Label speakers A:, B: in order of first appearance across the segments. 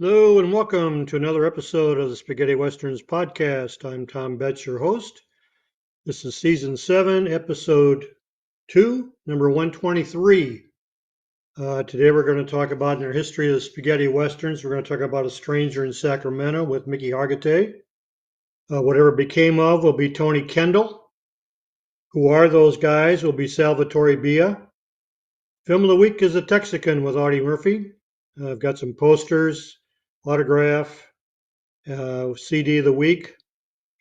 A: Hello and welcome to another episode of the Spaghetti Westerns podcast. I'm Tom Betts, your host. This is season 7, episode 2, number 123. Today we're going to talk about in our history of the Spaghetti Westerns. We're going to talk about A Stranger in Sacramento with Mickey Hargitay. Whatever became of will be Tony Kendall. Who are those guys will be Salvatore Billa. Film of the week is The Texican with Audie Murphy. I've got some posters, autograph, CD of the week,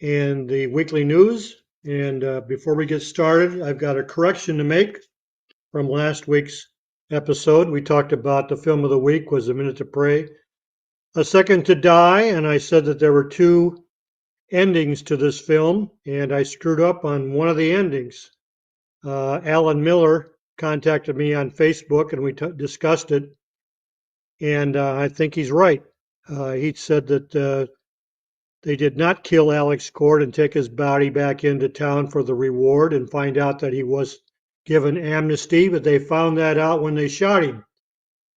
A: and the weekly news. And before we get started, I've got a correction to make from last week's episode. We talked about the film of the week was A Minute to Pray, A Second to Die, and I said that there were two endings to this film, and I screwed up on one of the endings. Alan Miller contacted me on Facebook, and we discussed it, and I think he's right. He said that they did not kill Alex Cord and take his body back into town for the reward and find out that he was given amnesty, but they found that out when they shot him.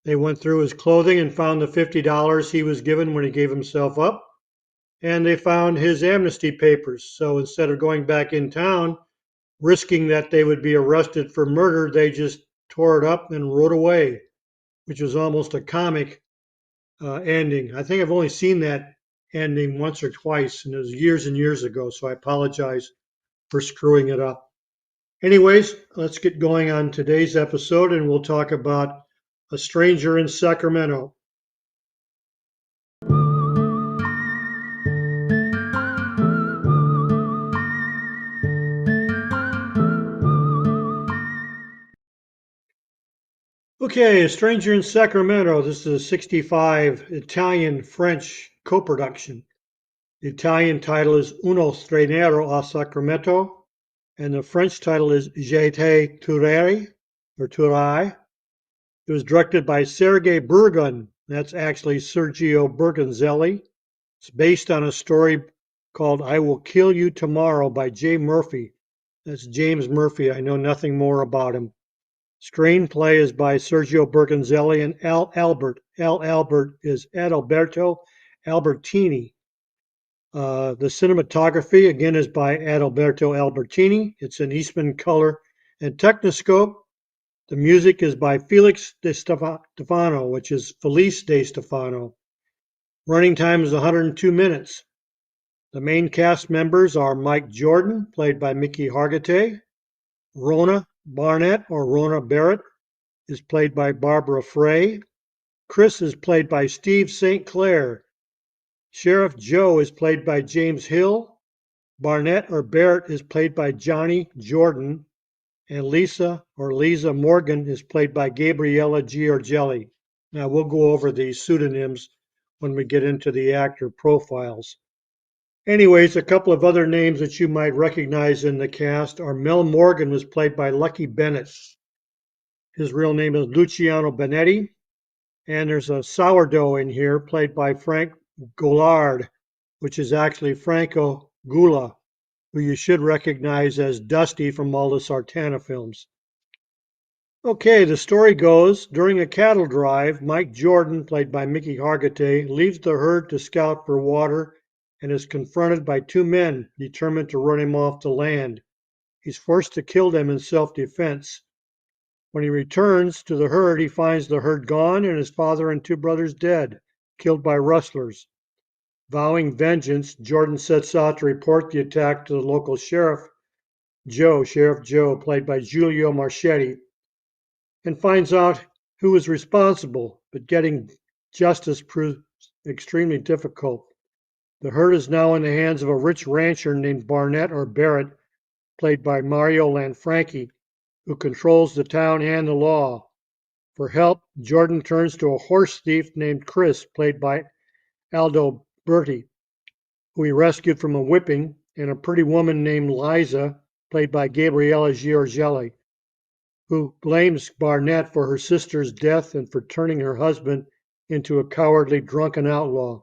A: They went through his clothing and found the $50 he was given when he gave himself up, and they found his amnesty papers. So instead of going back in town, risking that they would be arrested for murder, they just tore it up and rode away, which was almost a comic ending. I think I've only seen that ending once or twice, and it was years and years ago, so I apologize for screwing it up. Anyways, let's get going on today's episode, and we'll talk about A Stranger in Sacramento. Okay, A Stranger in Sacramento. This is a 65 Italian-French co-production. The Italian title is Uno Straniero a Sacramento, and the French title is J'étais Turai, or Turai. It was directed by Sergei Burgun. That's actually Sergio Bergonzelli. It's based on a story called I Will Kill You Tomorrow by J. Murphy. That's James Murphy. I know nothing more about him. Screenplay is by Sergio Bergonzelli and Al Albert. Al Albert is Adalberto Albertini. The cinematography, again, is by Adalberto Albertini. It's in Eastman color and Technoscope. The music is by Felix De Stefano, which is Felice De Stefano. Running time is 102 minutes. The main cast members are Mike Jordan, played by Mickey Hargitay. Rona Barnett, or Rona Barrett, is played by Barbara Frey. Chris is played by Steve St. Clair. Sheriff Joe is played by James Hill. Barnett or Barrett is played by Johnny Jordan. And Lisa or Lisa Morgan is played by Gabriella Giorgelli. Now we'll go over the pseudonyms when we get into the actor profiles. Anyways, a couple of other names that you might recognize in the cast are Mel Morgan was played by Lucky Bennett. His real name is Luciano Benetti. And there's a sourdough in here played by Frank Goulard, which is actually Franco Gula, who you should recognize as Dusty from all the Sartana films. Okay, the story goes, during a cattle drive, Mike Jordan, played by Mickey Hargitay, leaves the herd to scout for water and is confronted by two men determined to run him off the land. He's forced to kill them in self-defense. When he returns to the herd, he finds the herd gone and his father and two brothers dead, killed by rustlers. Vowing vengeance, Jordan sets out to report the attack to the local Sheriff Joe, played by Giulio Marchetti, and finds out who is responsible, but getting justice proves extremely difficult. The herd is now in the hands of a rich rancher named Barnett or Barrett, played by Mario Lanfranchi, who controls the town and the law. For help, Jordan turns to a horse thief named Chris, played by Aldo Berti, who he rescued from a whipping, and a pretty woman named Liza, played by Gabriella Giorgelli, who blames Barnett for her sister's death and for turning her husband into a cowardly drunken outlaw.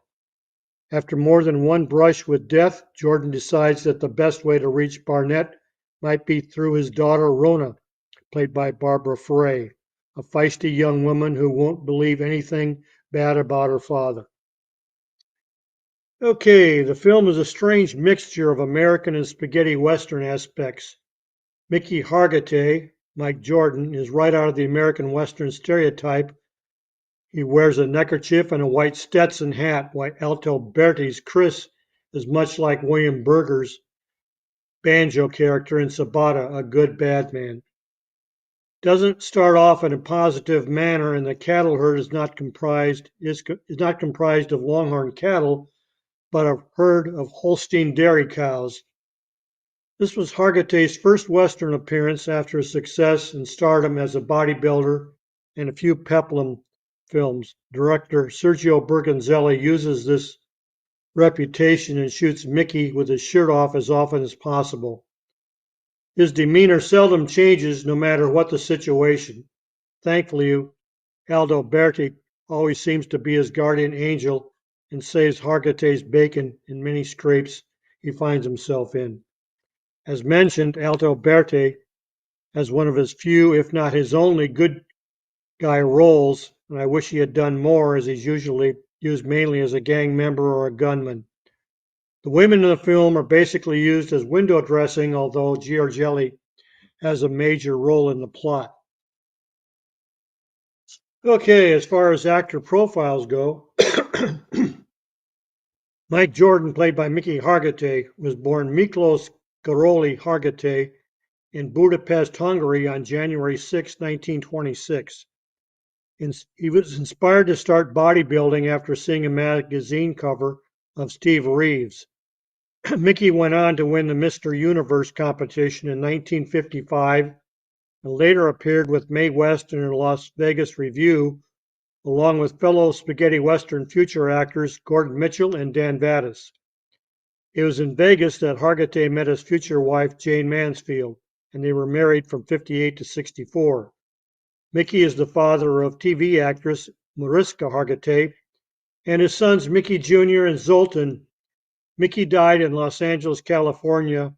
A: After more than one brush with death, Jordan decides that the best way to reach Barnett might be through his daughter Rona, played by Barbara Frey, a feisty young woman who won't believe anything bad about her father. Okay, the film is a strange mixture of American and spaghetti western aspects. Mickey Hargitay, Mike Jordan, is right out of the American western stereotype. He wears a neckerchief and a white Stetson hat, while Alto Berti's Chris is much like William Berger's banjo character in Sabata, A Good Bad Man. Doesn't start off in a positive manner, and the cattle herd is not comprised of Longhorn cattle, but a herd of Holstein dairy cows. This was Hargitay's first Western appearance after his success and stardom as a bodybuilder and a few peplum films. Director Sergio Bergonzelli uses this reputation and shoots Mickey with his shirt off as often as possible. His demeanor seldom changes no matter what the situation. Thankfully, Aldo Berti always seems to be his guardian angel and saves Hargitay's bacon in many scrapes he finds himself in. As mentioned, Aldo Berti has one of his few, if not his only, good guy roles, and I wish he had done more, as he's usually used mainly as a gang member or a gunman. The women in the film are basically used as window dressing, although Giorgelli has a major role in the plot. Okay, as far as actor profiles go, Mike Jordan, played by Mickey Hargitay, was born Miklos Garoli Hargitay in Budapest, Hungary on January 6, 1926. He was inspired to start bodybuilding after seeing a magazine cover of Steve Reeves. Mickey went on to win the Mr. Universe competition in 1955 and later appeared with Mae West in her Las Vegas Review, along with fellow spaghetti western future actors Gordon Mitchell and Dan Vadas. It was in Vegas that Hargitay met his future wife Jane Mansfield, and they were married from 58 to 64. Mickey is the father of TV actress Mariska Hargitay and his sons Mickey Jr. and Zoltan. Mickey died in Los Angeles, California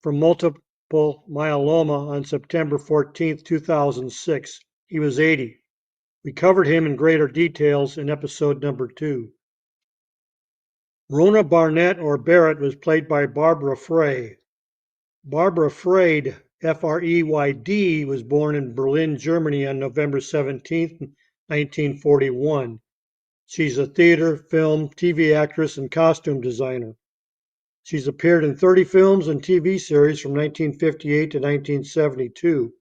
A: from multiple myeloma on September 14, 2006. He was 80. We covered him in greater details in episode number 2. Rona Barnett, or Barrett, was played by Barbara Frey. Barbara Freyd, Freyd, was born in Berlin, Germany on November 17, 1941. She's a theater, film, TV actress, and costume designer. She's appeared in 30 films and TV series from 1958 to 1972,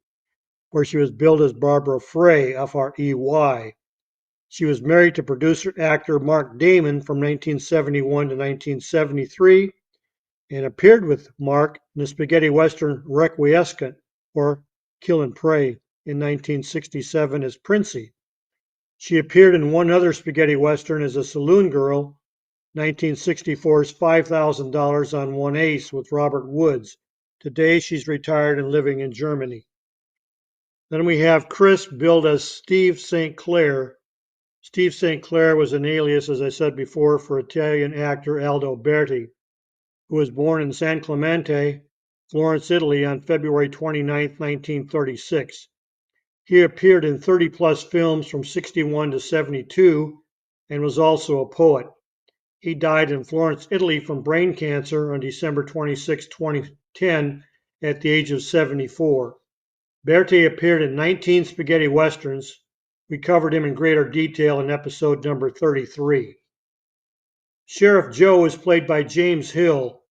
A: where she was billed as Barbara Frey, Frey. She was married to producer-actor Mark Damon from 1971 to 1973 and appeared with Mark in the spaghetti western Requiescat, or Kill and Pray, in 1967 as Princey. She appeared in one other spaghetti western as a saloon girl, 1964's $5,000 on One Ace with Robert Woods. Today she's retired and living in Germany. Then we have Chris, billed as Steve St. Clair. Steve St. Clair was an alias, as I said before, for Italian actor Aldo Berti, who was born in San Clemente, Florence, Italy on February 29, 1936. He appeared in 30-plus films from 61 to 72 and was also a poet. He died in Florence, Italy from brain cancer on December 26, 2010 at the age of 74. Berti appeared in 19 spaghetti westerns. We covered him in greater detail in episode number 33. Sheriff Joe is played by James Hill.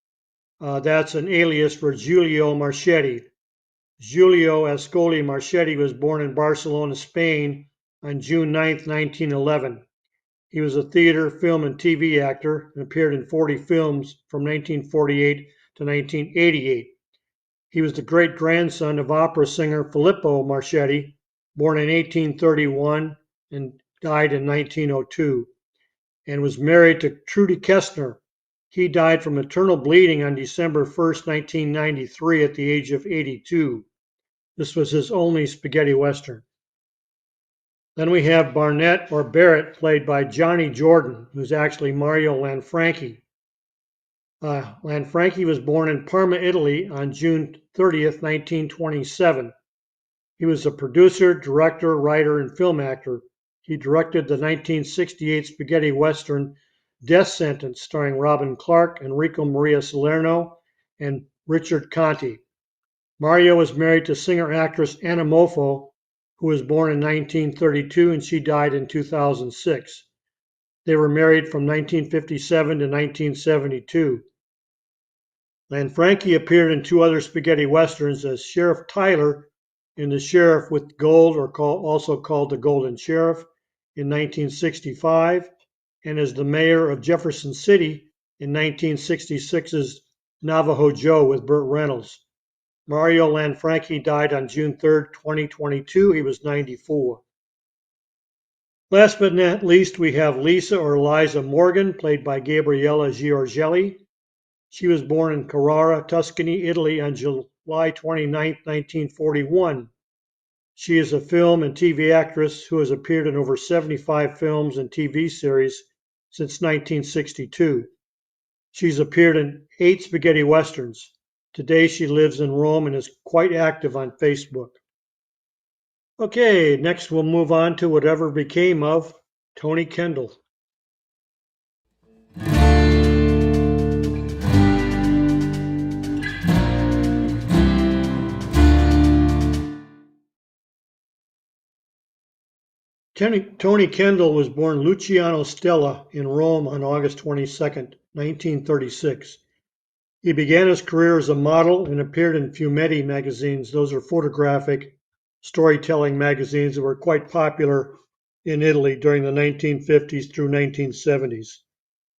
A: That's an alias for Giulio Marchetti. Giulio Ascoli Marchetti was born in Barcelona, Spain on June 9, 1911. He was a theater, film, and TV actor and appeared in 40 films from 1948 to 1988. He was the great-grandson of opera singer Filippo Marchetti, born in 1831 and died in 1902, and was married to Trudy Kestner. He died from maternal bleeding on December 1st, 1993 at the age of 82. This was his only spaghetti western. Then we have Barnett, or Barrett, played by Johnny Jordan, who's actually Mario Lanfranchi. Lanfranchi was born in Parma, Italy on June 30th, 1927. He was a producer, director, writer, and film actor. He directed the 1968 spaghetti western Death Sentence, starring Robin Clark, Enrico Maria Salerno, and Richard Conte. Mario was married to singer-actress Anna Moffo, who was born in 1932 and she died in 2006. They were married from 1957 to 1972. Lanfranchi appeared in two other spaghetti westerns as Sheriff Tyler in The Sheriff with Gold, or also called The Golden Sheriff, in 1965, and as the mayor of Jefferson City in 1966's Navajo Joe with Burt Reynolds. Mario Lanfranchi died on June 3, 2022. He was 94. Last but not least, we have Lisa or Liza Morgan, played by Gabriella Giorgelli. She was born in Carrara, Tuscany, Italy on July 29, 1941. She is a film and TV actress who has appeared in over 75 films and TV series since 1962. She's appeared in 8 spaghetti westerns. Today she lives in Rome and is quite active on Facebook. Okay, next we'll move on to whatever became of Tony Kendall. Tony Kendall was born Luciano Stella in Rome on August 22, 1936. He began his career as a model and appeared in fumetti magazines. Those are photographic storytelling magazines that were quite popular in Italy during the 1950s through 1970s.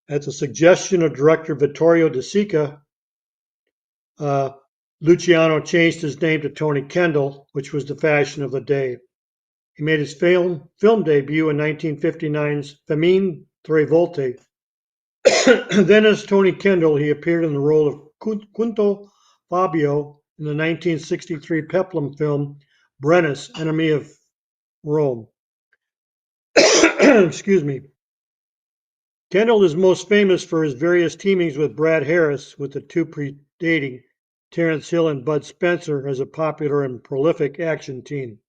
A: At the suggestion of director Vittorio De Sica, Luciano changed his name to Tony Kendall, which was the fashion of the day. He made his film debut in 1959's Femmine Tre Volte. Then as Tony Kendall, he appeared in the role of Quinto Fabio in the 1963 Peplum film Brennus, Enemy of Rome. Excuse me. Kendall is most famous for his various teamings with Brad Harris, with the two predating Terence Hill and Bud Spencer as a popular and prolific action team.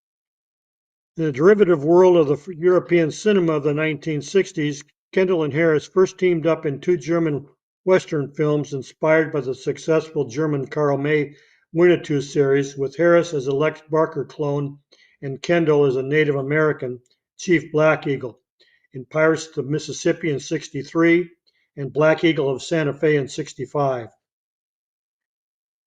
A: In the derivative world of the European cinema of the 1960s, Kendall and Harris first teamed up in 2 German Western films inspired by the successful German Karl May Winnetou series, with Harris as a Lex Barker clone and Kendall as a Native American, Chief Black Eagle, in Pirates of the Mississippi in '63 and Black Eagle of Santa Fe in '65.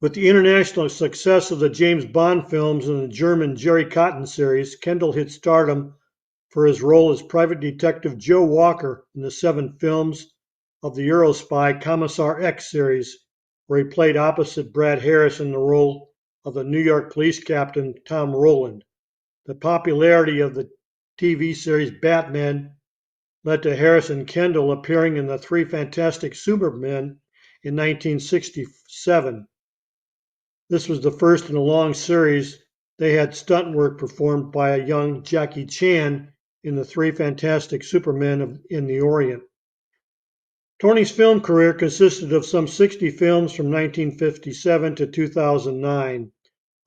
A: With the international success of the James Bond films and the German Jerry Cotton series, Kendall hit stardom for his role as private detective Joe Walker in the 7 films of the Eurospy Commissar X series, where he played opposite Brad Harris in the role of the New York police captain Tom Rowland. The popularity of the TV series Batman led to Harris and Kendall appearing in the 3 Fantastic Supermen in 1967. This was the first in a long series. They had stunt work performed by a young Jackie Chan in the 3 Fantastic Supermen in the Orient. Tony's film career consisted of some 60 films from 1957 to 2009.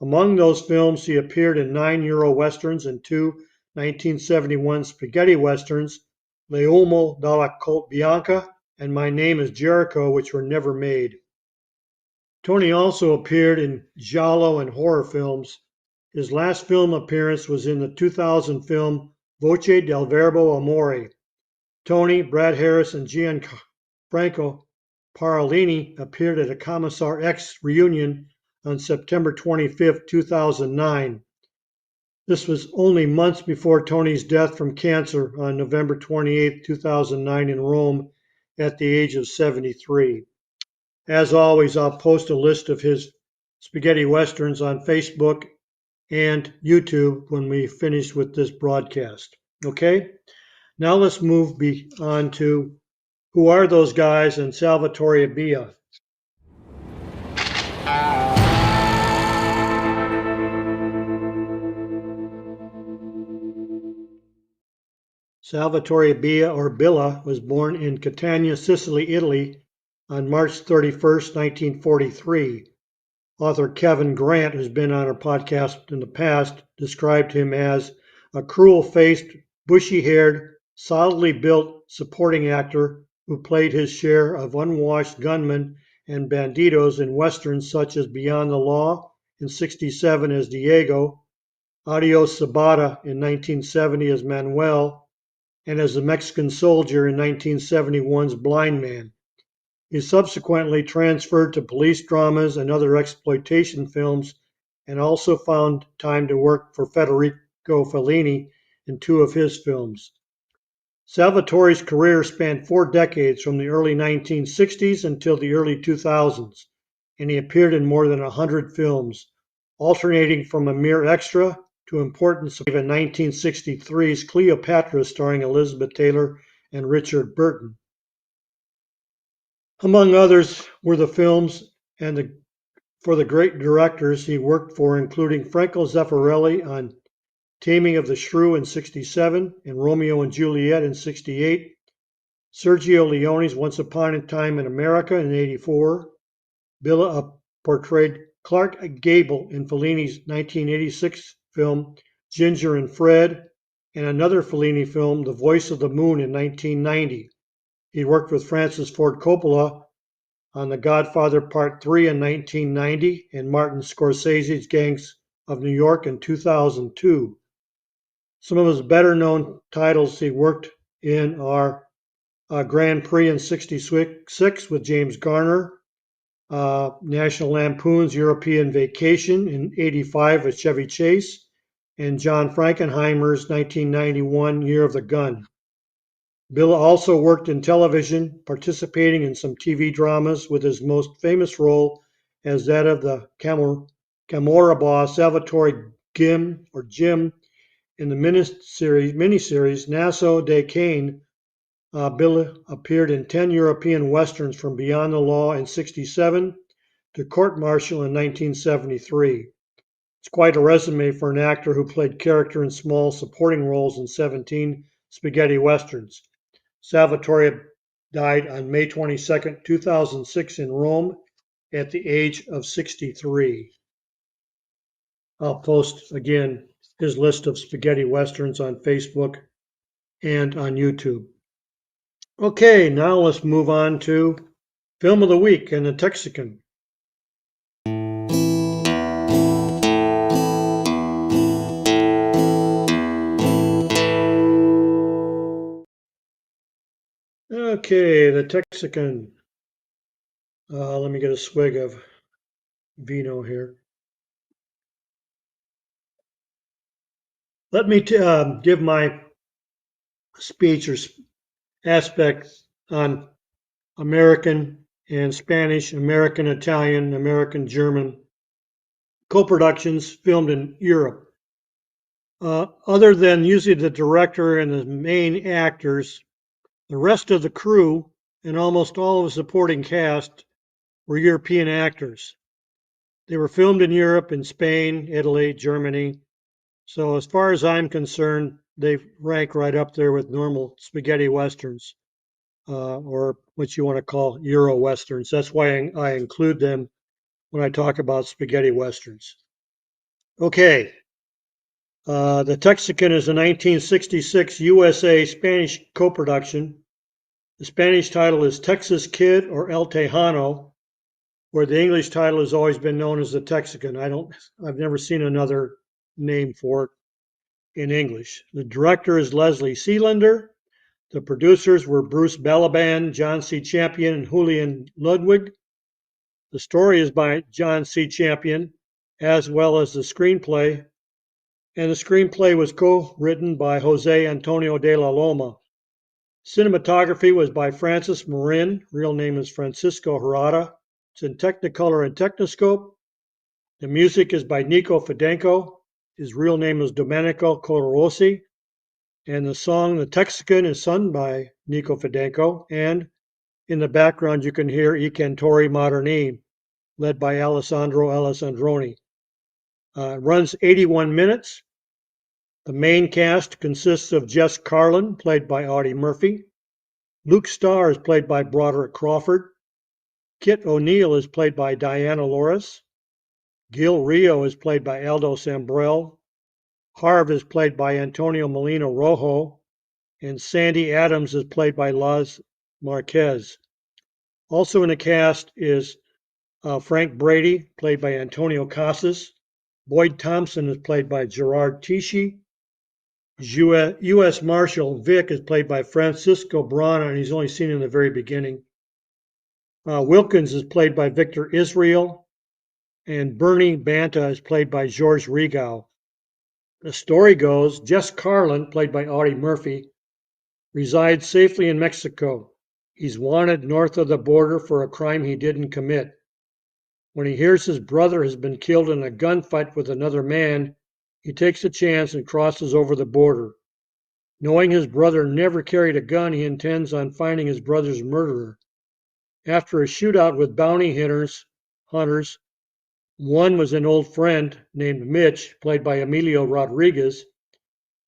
A: Among those films, he appeared in 9 Euro westerns and 2 1971 spaghetti westerns, L'Uomo dalla Cote Bianca and My Name is Jericho, which were never made. Tony also appeared in giallo and horror films. His last film appearance was in the 2000 film Voce del Verbo Amore. Tony, Brad Harris, and Gianfranco Parolini appeared at a Commissar X reunion on September 25, 2009. This was only months before Tony's death from cancer on November 28, 2009 in Rome at the age of 73. As always, I'll post a list of his spaghetti westerns on Facebook and YouTube when we finish with this broadcast. Okay? Now let's move on to who are those guys and Salvatore Billa. Salvatore Billa, or Billa, was born in Catania, Sicily, Italy on March 31, 1943. Author Kevin Grant, who's been on our podcast in the past, described him as a cruel-faced, bushy-haired, solidly built supporting actor who played his share of unwashed gunmen and bandidos in westerns such as Beyond the Law in '67 as Diego, Adios Sabata in 1970 as Manuel, and as the Mexican soldier in 1971's Blind Man. He subsequently transferred to police dramas and other exploitation films and also found time to work for Federico Fellini in two of his films. Salvatore's career spanned 4 decades from the early 1960s until the early 2000s, and he appeared in more than 100 films, alternating from a mere extra to important in 1963's Cleopatra starring Elizabeth Taylor and Richard Burton. Among others were the films for the great directors he worked for, including Franco Zeffirelli on Taming of the Shrew in '67 and Romeo and Juliet in '68, Sergio Leone's Once Upon a Time in America in '84. Billa portrayed Clark Gable in Fellini's 1986 film Ginger and Fred, and another Fellini film, The Voice of the Moon, in 1990. He worked with Francis Ford Coppola on The Godfather Part 3 in 1990 and Martin Scorsese's Gangs of New York in 2002. Some of his better known titles he worked in are Grand Prix in '66 with James Garner, National Lampoon's European Vacation in '85 with Chevy Chase, and John Frankenheimer's 1991 Year of the Gun. Billa also worked in television, participating in some TV dramas, with his most famous role as that of the Camorra boss Salvatore Jim in the miniseries Nassau de Cain. Billa appeared in 10 European westerns from Beyond the Law in '67 to Court Martial in 1973. It's quite a resume for an actor who played character in small supporting roles in 17 spaghetti westerns. Salvatore died on May 22, 2006 in Rome at the age of 63. I'll post again his list of spaghetti westerns on Facebook and on YouTube. Okay, now let's move on to Film of the Week and the Texican. Okay, the Texican. Let me get a swig of vino here. Let me give my speech or aspect on American and Spanish, American Italian, American German co-productions filmed in Europe. Other than usually the director and the main actors, the rest of the crew and almost all of the supporting cast were European actors. They were filmed in Europe, in Spain, Italy, Germany. So as far as I'm concerned, they rank right up there with normal spaghetti westerns, or what you want to call Euro westerns. That's why I include them when I talk about spaghetti westerns. Okay, the Texican is a 1966 USA Spanish co-production. The Spanish title is Texas Kid or El Tejano, where the English title has always been known as the Texican. I've never seen another name for it in English. The director is Leslie Sealander. The producers were Bruce Balaban, John C. Champion, and Julian Ludwig. The story is by John C. Champion, as well as the screenplay. And the screenplay was co-written by Jose Antonio de la Loma. Cinematography was by Francis Marin. Real name is Francisco Herrera. It's in Technicolor and Technoscope. The music is by Nico Fidenco. His real name is Domenico Colorosi. And the song The Texican is sung by Nico Fidenco. And in the background you can hear I Cantori Moderni, led by Alessandro Alessandroni. It runs 81 minutes. The main cast consists of Jess Carlin, played by Audie Murphy. Luke Starr is played by Broderick Crawford. Kit O'Neill is played by Diana Loris. Gil Rio is played by Aldo Sambrell. Harv is played by Antonio Molina Rojo. And Sandy Adams is played by Laz Marquez. Also in the cast is Frank Brady, played by Antonio Casas. Boyd Thompson is played by Gerard Tichy. U.S. Marshal Vic is played by Francisco Brana, and he's only seen in the very beginning. Wilkins is played by Victor Israel, and Bernie Banta is played by George Regow. The story goes, Jess Carlin, played by Audie Murphy, resides safely in Mexico. He's wanted north of the border for a crime he didn't commit. When he hears his brother has been killed in a gunfight with another man, he takes a chance and crosses over the border. Knowing his brother never carried a gun, he intends on finding his brother's murderer. After a shootout with bounty hunters, one was an old friend named Mitch, played by Emilio Rodriguez.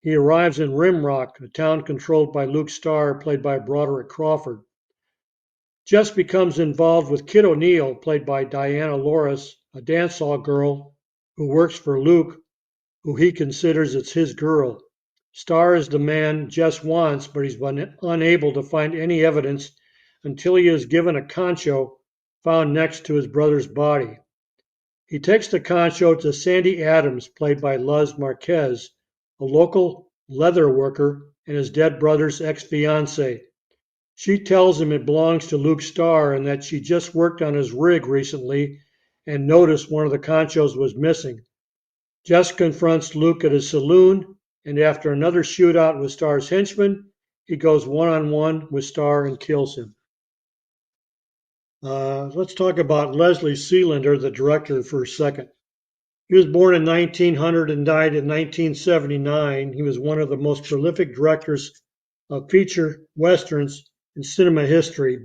A: He arrives in Rimrock, a town controlled by Luke Starr, played by Broderick Crawford. Jess becomes involved with Kid O'Neill, played by Diana Loris, a dancehall girl who works for Luke, who he considers it's his girl. Starr is the man Jess wants, but he's been unable to find any evidence until he is given a concho found next to his brother's body. He takes the concho to Sandy Adams, played by Luz Marquez, a local leather worker and his dead brother's ex-fiancée. She tells him it belongs to Luke Starr and that she just worked on his rig recently and noticed one of the conchos was missing. Jess confronts Luke at his saloon, and after another shootout with Starr's henchman, he goes one-on-one with Starr and kills him. Let's talk about Leslie Sealander, the director, for a second. He was born in 1900 and died in 1979. He was one of the most prolific directors of feature westerns in cinema history,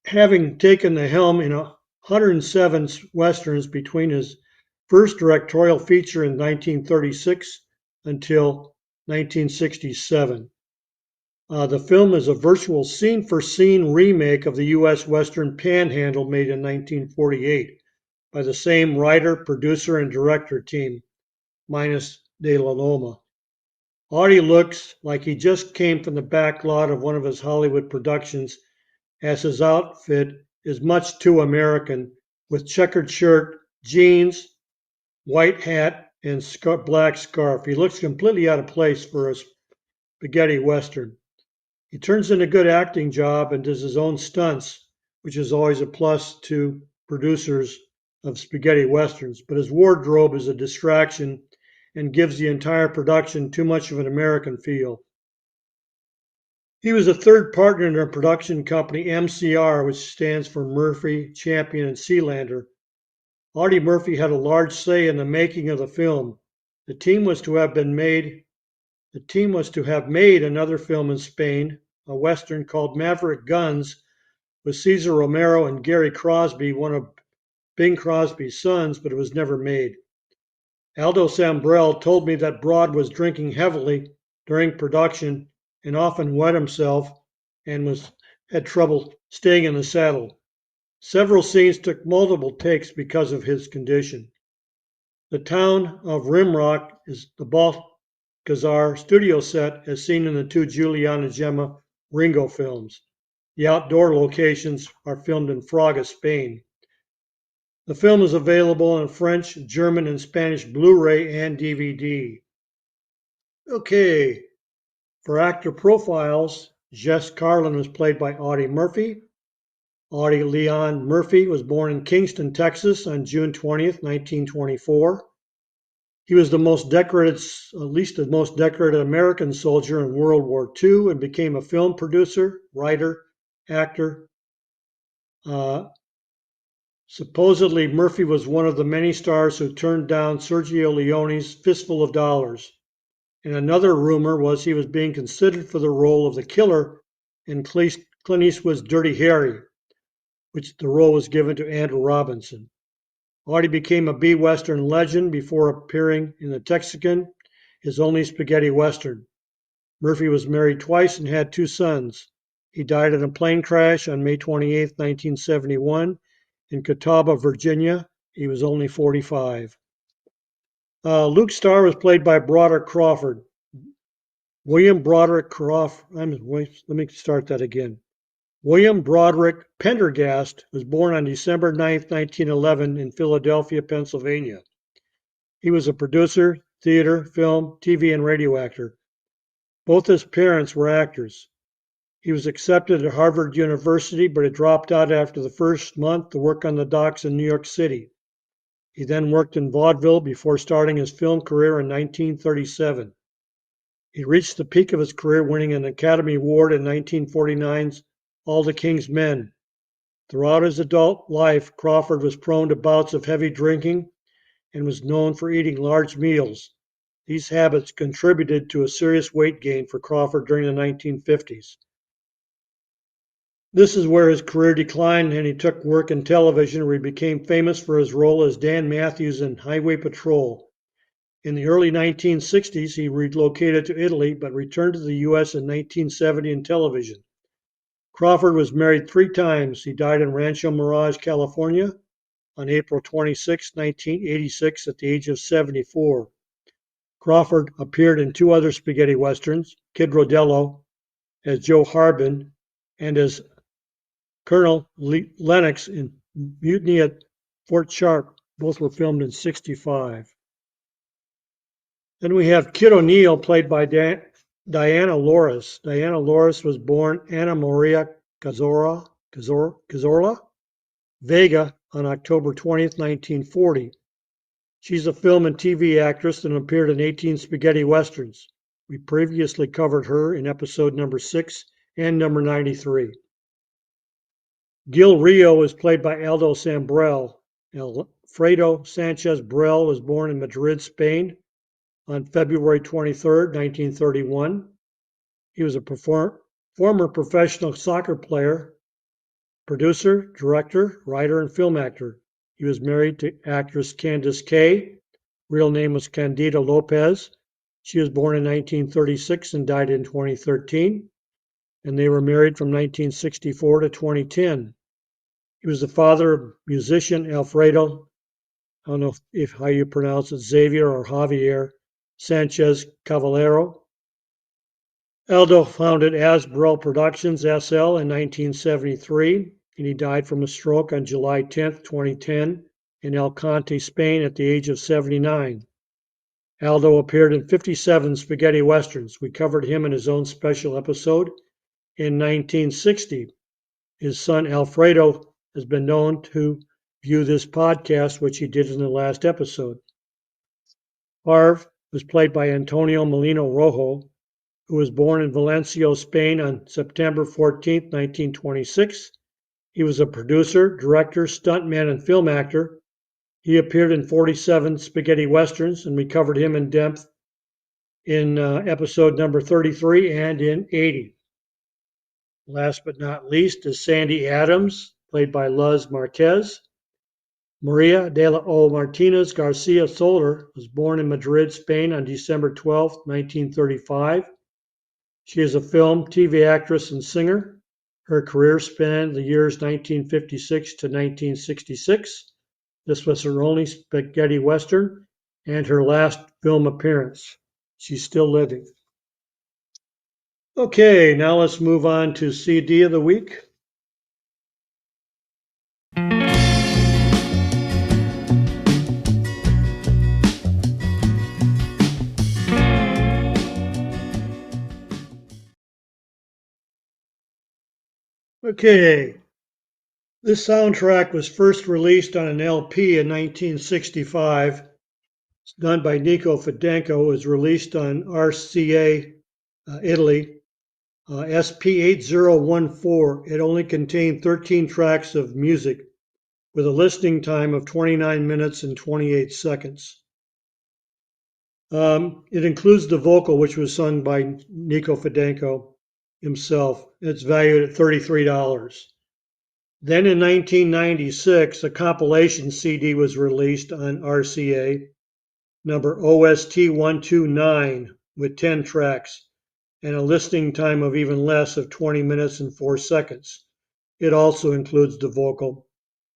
A: having taken the helm in 107 westerns between his first directorial feature in 1936 until 1967. The film is a virtual scene-for-scene remake of the U.S. Western Panhandle made in 1948 by the same writer, producer, and director team, minus De La Loma. Audie looks like he just came from the back lot of one of his Hollywood productions, as his outfit is much too American, with checkered shirt, jeans, white hat, and black scarf. He looks completely out of place for a spaghetti western. He turns in a good acting job and does his own stunts, which is always a plus to producers of spaghetti westerns, but his wardrobe is a distraction and gives the entire production too much of an American feel. He was a third partner in a production company, MCR, which stands for Murphy, Champion, and Sealander. Audie Murphy had a large say in the making of the film. The team was to have made another film in Spain, a western called Maverick Guns, with Cesar Romero and Gary Crosby, one of Bing Crosby's sons, but it was never made. Aldo Sambrell told me that Broad was drinking heavily during production and often wet himself and had trouble staying in the saddle. Several scenes took multiple takes because of his condition. The town of Rimrock is the Balcazar studio set as seen in the two Juliana Gemma Ringo films. The outdoor locations are filmed in Fraga, Spain. The film is available in French, German, and Spanish Blu-ray and DVD. Okay, for actor profiles, Jess Carlin was played by Audie Murphy. Audie Leon Murphy was born in Kingston, Texas on June 20th, 1924. He was the most decorated American soldier in World War II and became a film producer, writer, actor. Supposedly, Murphy was one of the many stars who turned down Sergio Leone's Fistful of Dollars. And another rumor was he was being considered for the role of the killer in Clint Eastwood's Dirty Harry, which the role was given to Andrew Robinson. Audie became a B-Western legend before appearing in the Texican, his only spaghetti Western. Murphy was married twice and had two sons. He died in a plane crash on May 28, 1971, in Catawba, Virginia. He was only 45. Luke Starr was played by Broderick Crawford. William Broderick Crawford. Let me start that again. William Broderick Pendergast was born on December 9th, 1911 in Philadelphia, Pennsylvania. He was a producer, theater, film, TV, and radio actor. Both his parents were actors. He was accepted at Harvard University, but had dropped out after the first month to work on the docks in New York City. He then worked in vaudeville before starting his film career in 1937. He reached the peak of his career winning an Academy Award in 1949's All the King's Men. Throughout his adult life, Crawford was prone to bouts of heavy drinking and was known for eating large meals. These habits contributed to a serious weight gain for Crawford during the 1950s. This is where his career declined and he took work in television where he became famous for his role as Dan Matthews in Highway Patrol. In the early 1960s, he relocated to Italy but returned to the U.S. in 1970 in television. Crawford was married 3 times. He died in Rancho Mirage, California on April 26, 1986 at the age of 74. Crawford appeared in 2 other spaghetti westerns, Kid Rodello as Joe Harbin and as Colonel Lennox in Mutiny at Fort Sharp. Both were filmed in 65. Then we have Kid O'Neill, played by Diana Loris. Diana Loris was born Ana Maria Cazorla Vega on October 20th, 1940. She's a film and TV actress and appeared in 18 spaghetti westerns. We previously covered her in episode number 6 and number 93. Gil Rio is played by Aldo Sambrell. Alfredo Sanchez Brel was born in Madrid, Spain on February 23rd, 1931. He was a former professional soccer player, producer, director, writer, and film actor. He was married to actress Candace Kay. Real name was Candida Lopez. She was born in 1936 and died in 2013. And they were married from 1964 to 2010. He was the father of musician Alfredo, I don't know if how you pronounce it, Xavier or Javier Sanchez Cavallero. Aldo founded Asbrel Productions SL in 1973, and he died from a stroke on July 10, 2010, in Alicante, Spain, at the age of 79. Aldo appeared in 57 spaghetti westerns. We covered him in his own special episode. In 1960, his son Alfredo has been known to view this podcast, which he did in the last episode. Harv was played by Antonio Molino Rojo, who was born in Valencia, Spain on September 14, 1926. He was a producer, director, stuntman, and film actor. He appeared in 47 spaghetti westerns, and we covered him in depth in episode number 33 and in 80. Last but not least is Sandy Adams, played by Luz Marquez. Maria de la O. Martinez Garcia Soler was born in Madrid, Spain on December 12, 1935. She is a film, TV actress, and singer. Her career spanned the years 1956 to 1966. This was her only spaghetti western and her last film appearance. She's still living. Okay, now let's move on to CD of the week. Okay, this soundtrack was first released on an LP in 1965. It's done by Nico Fidenco. It was released on RCA Italy, SP8014. It only contained 13 tracks of music with a listening time of 29 minutes and 28 seconds. It includes the vocal, which was sung by Nico Fidenco himself. It's valued at $33. Then in 1996, a compilation CD was released on RCA, number OST 129, with 10 tracks and a listening time of even less of 20 minutes and 4 seconds. It also includes the vocal.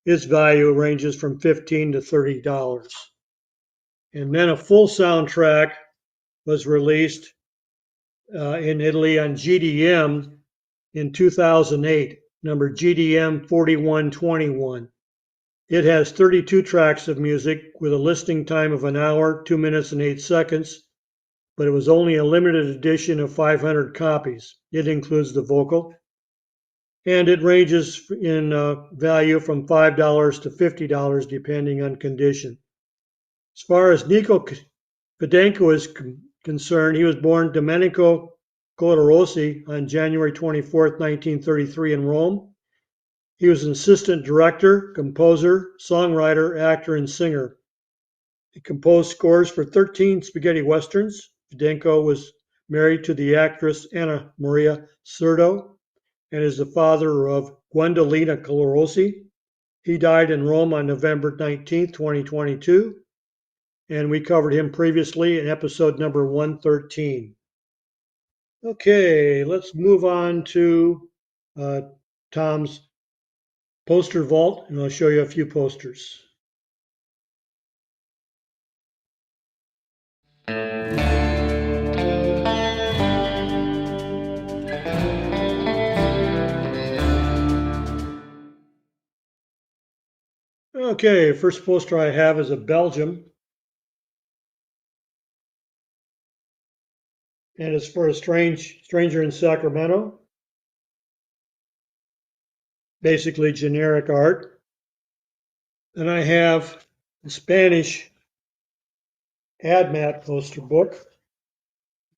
A: Its value ranges from $15 to $30. And then a full soundtrack was released in Italy on GDM in 2008, number GDM 4121. It has 32 tracks of music with a listening time of an hour, 2 minutes, and 8 seconds, but it was only a limited edition of 500 copies. It includes the vocal, and it ranges in value from $5 to $50 depending on condition. As far as Nico Fidenko is concerned, he was born Domenico Colarossi on January 24th, 1933 in Rome. He was an assistant director, composer, songwriter, actor, and singer. He composed scores for 13 spaghetti westerns. Fidenko was married to the actress Anna Maria Cerdo and is the father of Gwendolina Colarossi. He died in Rome on November 19th, 2022, and we covered him previously in episode number 113. Okay, let's move on to Tom's poster vault, and I'll show you a few posters. Okay, first poster I have is of Belgium, and it's for a stranger in Sacramento. Basically generic art. And I have the Spanish AdMat poster book.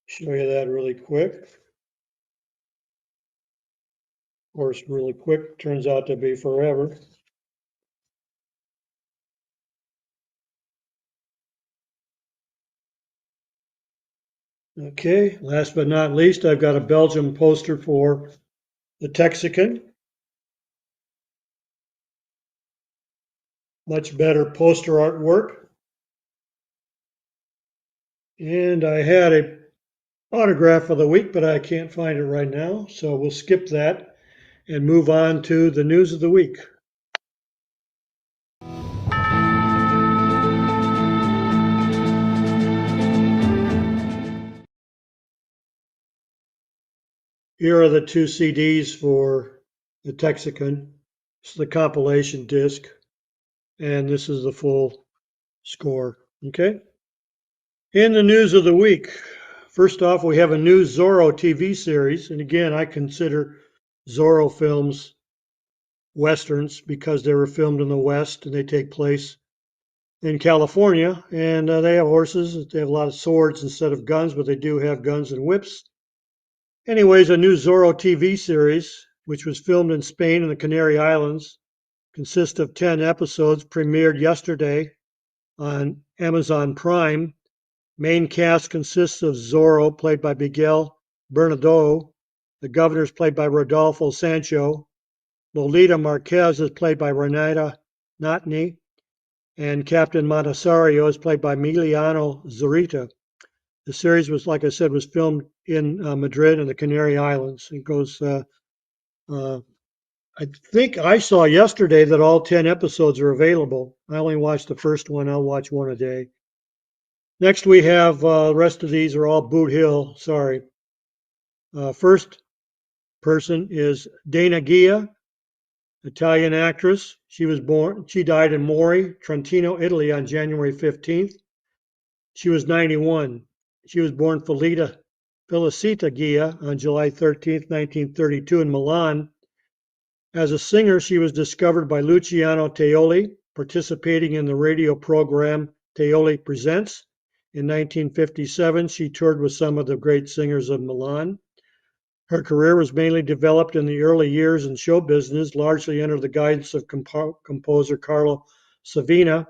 A: Show you that really quick. Of course, really quick turns out to be forever. Okay, last but not least, I've got a Belgium poster for the Texican. Much better poster artwork. And I had a autograph of the week, but I can't find it right now, so we'll skip that and move on to the news of the week. Here are the two CDs for the Texican. This is the compilation disc, and this is the full score. Okay. In the news of the week, first off, we have a new Zorro TV series, and again, I consider Zorro films westerns because they were filmed in the West and they take place in California, and they have horses. They have a lot of swords instead of guns, but they do have guns and whips. Anyways, a new Zorro TV series, which was filmed in Spain and the Canary Islands, consists of 10 episodes, premiered yesterday on Amazon Prime. Main cast consists of Zorro, played by Miguel Bernardo. The governor is played by Rodolfo Sancho. Lolita Marquez is played by Renata Notney. And Captain Montesario is played by Emiliano Zurita. The series was, like I said, was filmed in Madrid and the Canary Islands. It goes, I think I saw yesterday that all 10 episodes are available. I only watched the first one. I'll watch one a day. Next, we have the rest of these are all Boot Hill. Sorry. First person is Dana Gia, Italian actress. She died in Mori, Trentino, Italy on January 15th. She was 91. She was born Felicita Gia on July 13th, 1932 in Milan. As a singer, she was discovered by Luciano Teoli, participating in the radio program Teoli Presents. In 1957, she toured with some of the great singers of Milan. Her career was mainly developed in the early years in show business, largely under the guidance of composer Carlo Savina,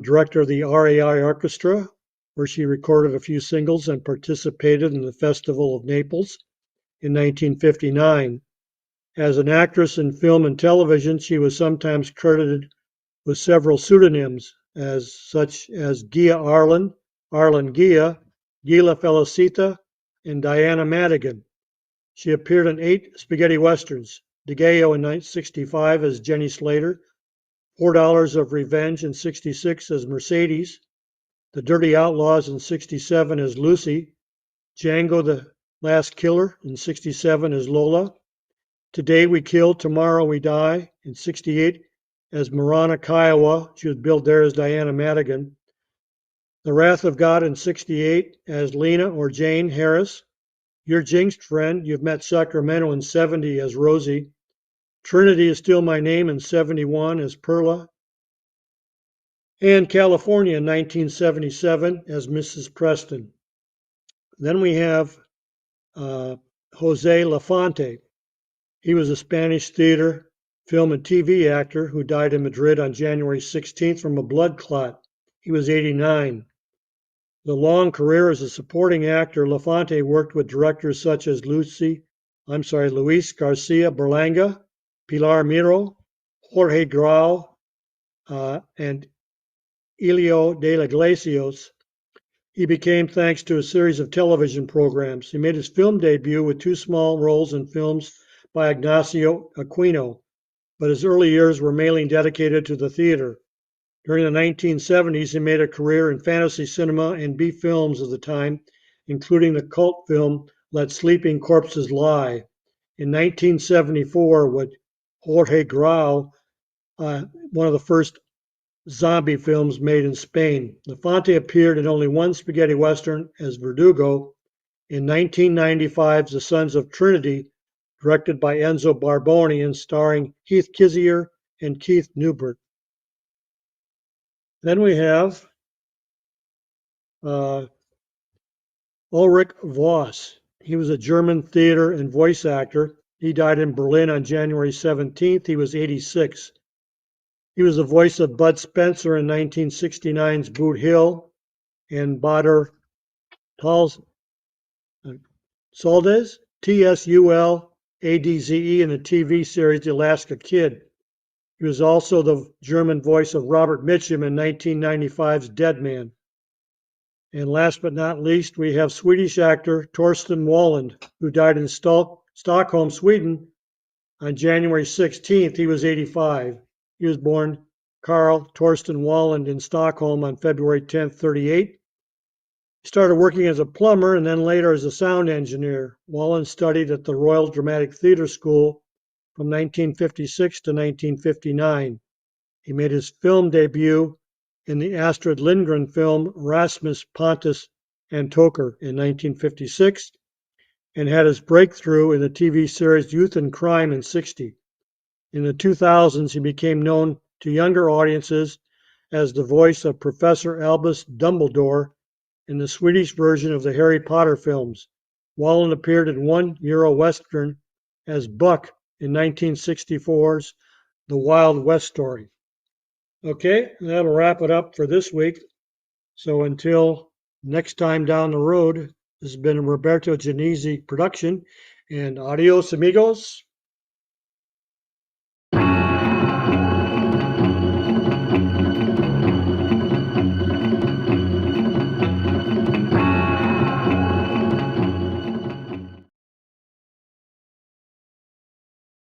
A: director of the RAI Orchestra, where she recorded a few singles and participated in the Festival of Naples in 1959. As an actress in film and television, she was sometimes credited with several pseudonyms, such as Gia Arlen, Arlen Gia, Gila Felicita, and Diana Madigan. She appeared in 8 spaghetti westerns: DeGeo in 1965 as Jenny Slater, $4 of Revenge in 66 as Mercedes, The Dirty Outlaws in 67 as Lucy, Django the Last Killer in 67 as Lola. Today We Kill, Tomorrow We Die in 68 as Marana Kiowa. She was billed there as Diana Madigan. The Wrath of God in 68 as Lena or Jane Harris. Your Jinxed Friend, You've Met Sacramento in 70 as Rosie. Trinity Is Still My Name in 71 as Perla. And California in 1977 as Mrs. Preston. Then we have Jose Lafante. He was a Spanish theater, film, and TV actor who died in Madrid on January 16th from a blood clot. He was 89. The long career as a supporting actor, Lafante worked with directors such as Luis Garcia Berlanga, Pilar Miro, Jorge Grau, and Elio de la Iglesias. He became thanks to a series of television programs. He made his film debut with two small roles in films by Ignacio Aquino, but his early years were mainly dedicated to the theater. During the 1970s, he made a career in fantasy cinema and B films of the time, including the cult film Let Sleeping Corpses Lie. In 1974, with Jorge Grau, one of the first zombie films made in Spain. Lafante appeared in only one spaghetti western as Verdugo in 1995's The Sons of Trinity, directed by Enzo Barboni and starring Heath Kizzier and Keith Newbert. Then we have Ulrich Voss. He was a German theater and voice actor. He died in Berlin on January 17th. He was 86. He was the voice of Bud Spencer in 1969's Boot Hill and Bader Saldes, Tsuladaze, in the TV series The Alaska Kid. He was also the German voice of Robert Mitchum in 1995's Dead Man. And last but not least, we have Swedish actor Torsten Walland, who died in Stockholm, Sweden on January 16th. He was 85. He was born Carl Torsten Walland in Stockholm on February 10th, 38. He started working as a plumber and then later as a sound engineer. Walland studied at the Royal Dramatic Theatre School from 1956 to 1959. He made his film debut in the Astrid Lindgren film Rasmus, Pontus, and Toker in 1956 and had his breakthrough in the TV series Youth and Crime in 60. In the 2000s, he became known to younger audiences as the voice of Professor Albus Dumbledore in the Swedish version of the Harry Potter films. Walland appeared in one Euro Western as Buck in 1964's The Wild West Story. Okay, that'll wrap it up for this week. So until next time down the road, this has been a Roberto Genesi production, and adios, amigos.